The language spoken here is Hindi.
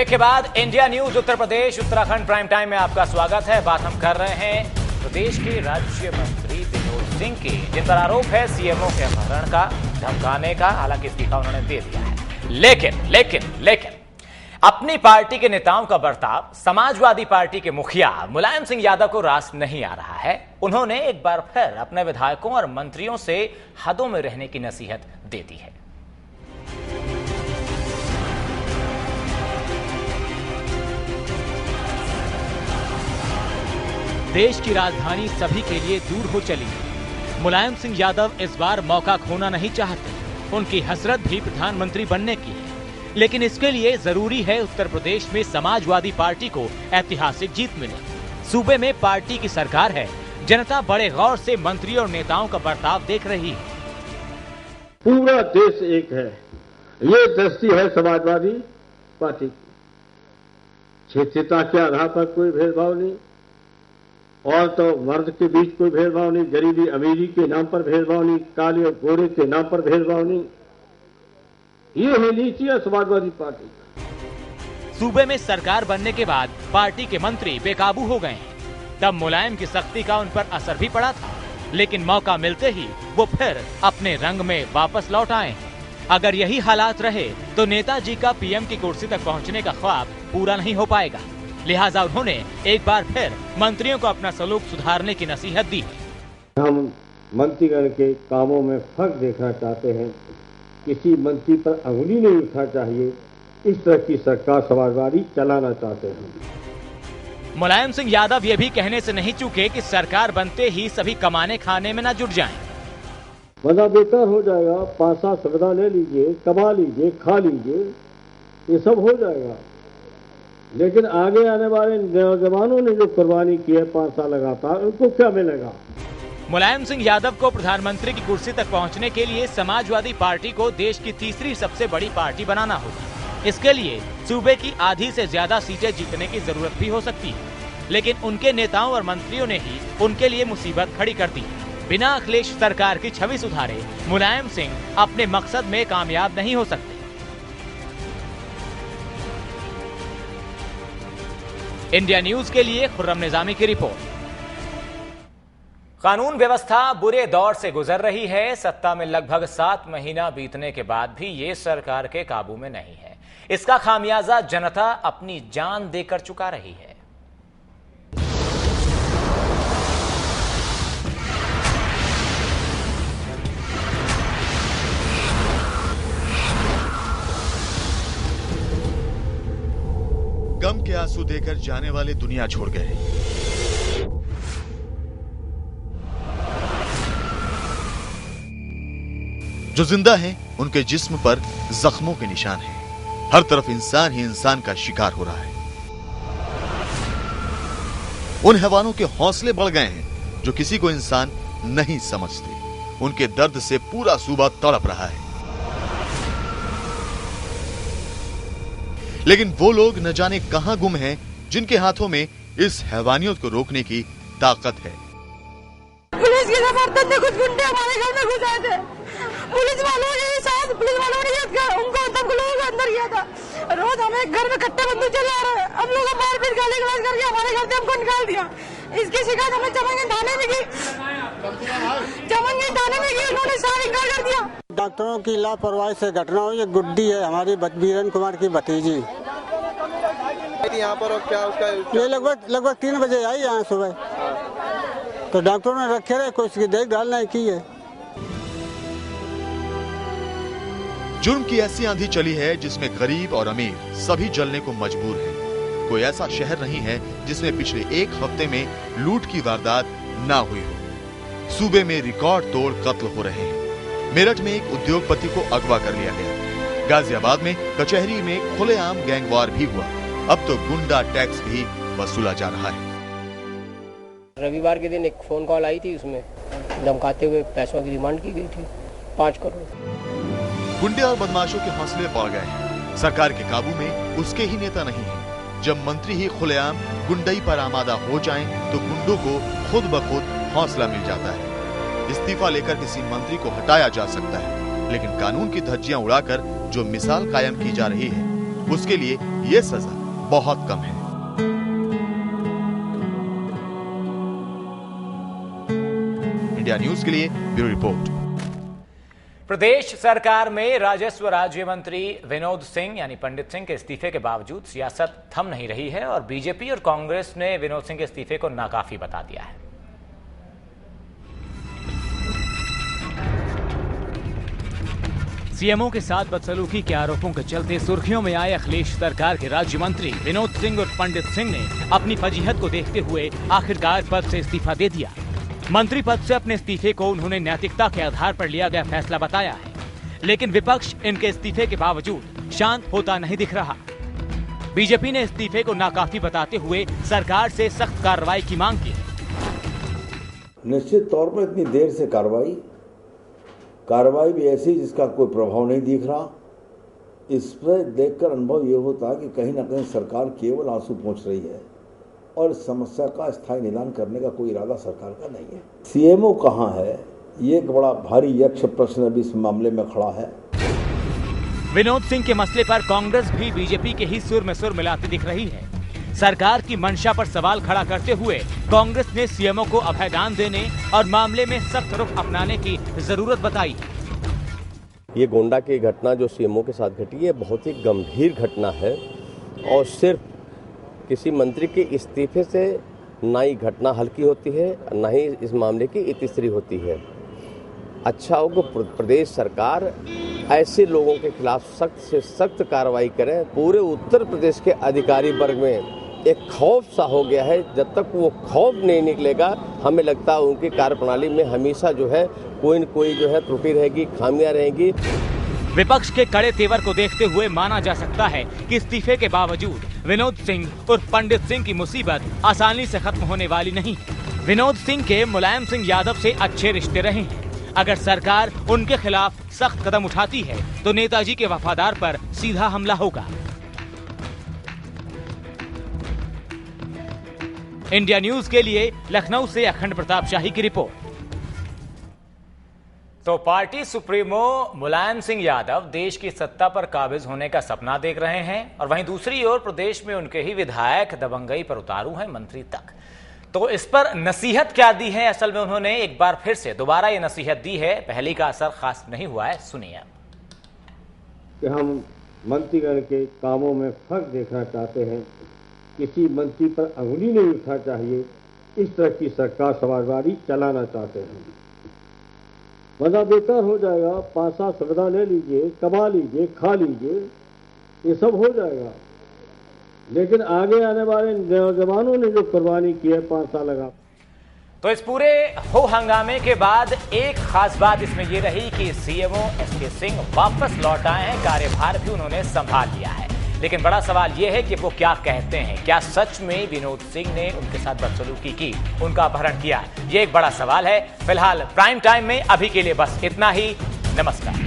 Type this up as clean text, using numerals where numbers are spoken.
ब्रेक के बाद India news Uttar Pradesh Uttarakhand prime time में आपका स्वागत है। बात हम कर रहे हैं प्रदेश के राज्य मंत्री विनोद सिंह की, जिन पर आरोप है सीएमओ के अपहरण का, धमकाने का। हालांकि इस्तीफा उन्होंने दे दिया है, लेकिन अपनी पार्टी के नेताओं का बर्ताव समाजवादी पार्टी के मुखिया मुलायम सिंह यादव को रास नहीं आ रहा है। उन्होंने एक बार फिर अपने विधायकों और मंत्रियों से हदों में रहने की नसीहत दे दी है। देश की राजधानी सभी के लिए दूर हो चली है। मुलायम सिंह यादव इस बार मौका खोना नहीं चाहते। उनकी हसरत भी प्रधानमंत्री बनने की है, लेकिन इसके लिए जरूरी है उत्तर प्रदेश में समाजवादी पार्टी को ऐतिहासिक जीत मिले। सूबे में पार्टी की सरकार है, जनता बड़े गौर से मंत्रियों और नेताओं का बर्ताव देख रही है। पूरा देश एक है, ये दृष्टि है समाजवादी पार्टी की। क्षेत्रीयता के आधार पर कोई भेदभाव नहीं, और तो मर्द के बीच कोई भेदभाव नहीं, गरीबी अमीरी के नाम पर भेदभाव नहीं, काले और गोरे के नाम पर भेदभाव नहीं। ये है नीति है समाजवादी पार्टी। सूबे में सरकार बनने के बाद पार्टी के मंत्री बेकाबू हो गए हैं। तब मुलायम की सख्ती का उन पर असर भी पड़ा था, लेकिन मौका मिलते ही वो फिर अपने रंग में वापस लौट आए हैं। अगर यही हालात रहे तो नेताजी का पीएम की कुर्सी तक पहुंचने का ख्वाब पूरा नहीं हो पाएगा। लिहाजा उन्होंने एक बार फिर मंत्रियों को अपना सलूक सुधारने की नसीहत दी। हम मंत्रीगण के कामों में फर्क देखना चाहते हैं, किसी मंत्री पर अंगुली नहीं उठना चाहिए। इस तरह की सरकार समाजवादी चलाना चाहते हैं। मुलायम सिंह यादव ये भी कहने से नहीं चूके कि सरकार बनते ही सभी कमाने खाने में न जुट जाएं। वरना बेकार हो जाएगा। 5 साल संविदा ले लीजिए, कमा लीजिए, खा लीजिए, ये सब हो जाएगा। लेकिन आगे आने वाले नौजवानों ने जो कुर्बानी की है 5 साल लगातार, उनको क्या मिलेगा? मुलायम सिंह यादव को प्रधानमंत्री की कुर्सी तक पहुंचने के लिए समाजवादी पार्टी को देश की तीसरी सबसे बड़ी पार्टी बनाना होगा। इसके लिए सूबे की आधी से ज्यादा सीटें जीतने की जरूरत भी हो सकती है, लेकिन उनके नेताओं और मंत्रियों ने ही उनके लिए मुसीबत खड़ी कर दी। बिना अखिलेश सरकार की छवि सुधारे मुलायम सिंह अपने मकसद में कामयाब नहीं हो सकते। इंडिया न्यूज के लिए खुर्रम निजामी की रिपोर्ट। कानून व्यवस्था बुरे दौर से गुजर रही है। सत्ता में लगभग 7 महीना बीतने के बाद भी ये सरकार के काबू में नहीं है। इसका खामियाजा जनता अपनी जान देकर चुका रही है। गम के आंसू देकर जाने वाले दुनिया छोड़ गए। जो जिंदा हैं, उनके जिस्म पर जख्मों के निशान हैं। हर तरफ इंसान ही इंसान का शिकार हो रहा है। उन हैवानों के हौसले बढ़ गए हैं जो किसी को इंसान नहीं समझते। उनके दर्द से पूरा सूबा तड़प रहा है। लेकिन वो लोग न जाने कहां गुम हैं, जिनके हाथों में इस हैवानियत को रोकने की ताकत है। पुलिस के समर्थन में कुछ गुंडे हमारे घर में घुस आए थे। पुलिस वालों ने शायद पुलिस वालों ने उनको तब लोगों को अंदर किया था। रोज हमें घर में कट्टे बंदूक चला रहे हैं। हम लोग मारपीट गाली गलौज करके हमारे घर से हमको निकाल दिया। इसकी शिकायत हमें चमनगंज थाने में की। उन्होंने सारा इनकार कर दिया। डॉक्टरों की लापरवाही से घटना हुई। ये गुड्डी है हमारी वीरेन कुमार की भतीजी। यहाँ पर क्या उसका ये लगभग 3 बजे आई यहाँ सुबह। तो डॉक्टरों ने रखे रहे, कोई उसकी देखभाल नहीं की है। जुर्म की ऐसी आंधी चली है जिसमें गरीब और अमीर सभी जलने को मजबूर हैं। कोई ऐसा शहर नहीं है जिसमें पिछले 1 हफ्ते में लूट की वारदात ना हुई हो। सूबे में रिकॉर्ड तोड़ कत्ल हो रहे हैं। मेरठ में एक उद्योगपति को अगवा कर लिया गया। गाजियाबाद में कचहरी में खुलेआम गैंगवार भी हुआ। अब तो गुंडा टैक्स भी वसूला जा रहा है। रविवार के दिन एक फोन कॉल आई थी, उसमें धमकाते हुए पैसों की डिमांड की गई थी 5 करोड़। गुंडे और बदमाशों के हौसले बढ़ गए हैं। सरकार के काबू में उसके ही नेता नहीं है। जब मंत्री ही खुलेआम गुंडई पर आमादा हो जाएं, तो गुंडों को खुद ब खुद हौसला मिल जाता है। इस्तीफा लेकर किसी मंत्री को हटाया जा सकता है, लेकिन कानून की धज्जियां उड़ाकर जो मिसाल कायम की जा रही है उसके लिए ये सजा बहुत कम है। इंडिया न्यूज के लिए ब्यूरो रिपोर्ट। प्रदेश सरकार में राजस्व राज्य मंत्री विनोद सिंह यानी पंडित सिंह के इस्तीफे के बावजूद सियासत थम नहीं रही है और बीजेपी और कांग्रेस ने विनोद सिंह के इस्तीफे को नाकाफी बता दिया है। सीएमओ के साथ बदसलूकी के आरोपों के चलते सुर्खियों में आए अखिलेश सरकार के राज्य मंत्री विनोद सिंह और पंडित सिंह ने अपनी फजीहत को देखते हुए आखिरकार पद से इस्तीफा दे दिया। मंत्री पद से अपने इस्तीफे को उन्होंने नैतिकता के आधार पर लिया गया फैसला बताया है, लेकिन विपक्ष इनके इस्तीफे के बावजूद शांत होता नहीं दिख रहा। बीजेपी ने इस्तीफे को नाकाफी बताते हुए सरकार से सख्त कार्रवाई की मांग की है। निश्चित तौर पर इतनी देर से कार्रवाई भी ऐसी जिसका कोई प्रभाव नहीं दिख रहा। इस पर देखकर अनुभव ये होता है कि कहीं ना कहीं सरकार केवल आंसू पोंछ रही है और इस समस्या का स्थायी निदान करने का कोई इरादा सरकार का नहीं है। सीएमओ कहाँ है, ये एक बड़ा भारी यक्ष प्रश्न अभी इस मामले में खड़ा है। विनोद सिंह के मसले पर कांग्रेस भी बीजेपी के ही सुर में सुर मिलाती दिख रही है। सरकार की मंशा पर सवाल खड़ा करते हुए कांग्रेस ने सीएमओ को अभयदान देने और मामले में सख्त रुख अपनाने की जरूरत बताई। ये गोंडा की घटना जो सीएमओ के साथ घटी है बहुत ही गंभीर घटना है और सिर्फ किसी मंत्री के इस्तीफे से ना ही घटना हल्की होती है ना ही इस मामले की इतिश्री होती है। अच्छा होगा प्रदेश सरकार ऐसे लोगों के खिलाफ सख्त से सख्त कार्रवाई करें। पूरे उत्तर प्रदेश के अधिकारी वर्ग में एक खौफ सा हो गया है। जब तक वो खौफ नहीं निकलेगा हमें लगता है उनकी कार्यप्रणाली में हमेशा जो है कोई न कोई जो है त्रुटि रहेगी, खामियां रहेंगी। विपक्ष के कड़े तेवर को देखते हुए माना जा सकता है कि इस्तीफे के बावजूद विनोद सिंह और पंडित सिंह की मुसीबत आसानी से खत्म होने वाली नहीं है। विनोद सिंह के मुलायम सिंह यादव से अच्छे रिश्ते रहे हैं। अगर सरकार उनके खिलाफ सख्त कदम उठाती है तो नेताजी के वफादार पर सीधा हमला होगा। इंडिया न्यूज के लिए लखनऊ से अखंड प्रताप शाही की रिपोर्ट। तो पार्टी सुप्रीमो मुलायम सिंह यादव देश की सत्ता पर काबिज होने का सपना देख रहे हैं और वहीं दूसरी ओर प्रदेश में उनके ही विधायक दबंगई पर उतारू हैं, मंत्री तक। तो इस पर नसीहत क्या दी है? असल में उन्होंने एक बार फिर से दोबारा ये नसीहत दी है। पहली का असर खास नहीं हुआ है, सुनिए। कि हम मंत्रीगण के कामों में फर्क देखना चाहते हैं, किसी मंत्री पर अंगुली नहीं उठना चाहिए, इस तरह की सरकार समाजवादी चलाना चाहते हैं। वरना बेकार हो जाएगा। 5-7 संविदा ले लीजिए, कमा लीजिए, खा लीजिए, ये सब हो जाएगा। लेकिन आगे आने वाले नौजवानों ने जो कुर्बानी की है 5 साल लगा। तो इस पूरे हो हंगामे के बाद एक खास बात इसमें यह रही कि सीएमओ एसके सिंह वापस लौट आए हैं, कार्यभार भी उन्होंने संभाल लिया है। लेकिन बड़ा सवाल यह है कि वो क्या कहते हैं। क्या सच में विनोद सिंह ने उनके साथ बदसलूकी की, उनका अपहरण किया? ये एक बड़ा सवाल है। फिलहाल प्राइम टाइम में अभी के लिए बस इतना ही। नमस्कार।